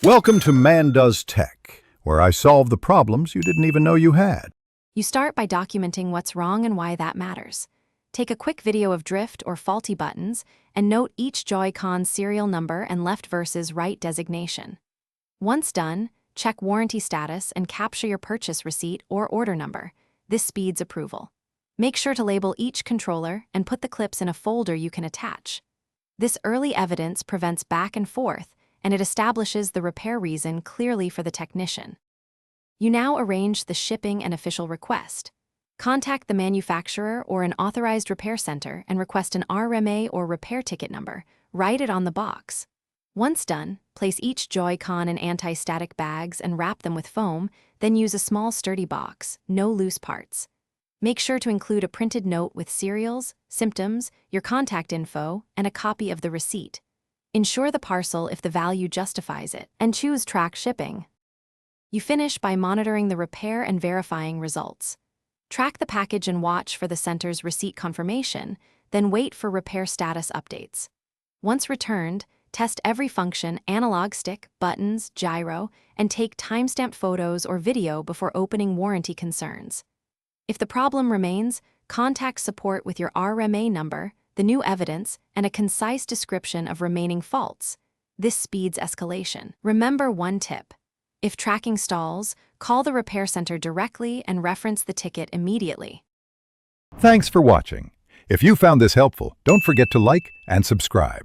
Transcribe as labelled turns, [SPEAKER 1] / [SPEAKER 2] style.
[SPEAKER 1] Welcome to Man Does Tech, where I solve the problems you didn't even know you had.
[SPEAKER 2] You start by documenting what's wrong and why that matters. Take a quick video of drift or faulty buttons and note each Joycon serial number and left versus right designation. Once done, check warranty status and capture your purchase receipt or order number. This speeds approval. Make sure to label each controller and put the clips in a folder you can attach. This early evidence prevents back and forth, and it establishes the repair reason clearly for the technician. You now arrange the shipping and official request. Contact the manufacturer or an authorized repair center and request an RMA or repair ticket number. Write it on the box. Once done, place each Joycon in anti-static bags and wrap them with foam, then use a small sturdy box, no loose parts. Make sure to include a printed note with serials, symptoms, your contact info, and a copy of the receipt. Insure the parcel if the value justifies it, and choose track shipping. You finish by monitoring the repair and verifying results. Track the package and watch for the center's receipt confirmation, then wait for repair status updates. Once returned, test every function, analog stick, buttons, gyro, and take timestamped photos or video before opening warranty concerns. If the problem remains, contact support with your RMA number, the new evidence, and a concise description of remaining faults. This speeds escalation. Remember one tip. If tracking stalls, call the repair center directly and reference the ticket immediately.
[SPEAKER 1] Thanks for watching. If you found this helpful, don't forget to like and subscribe.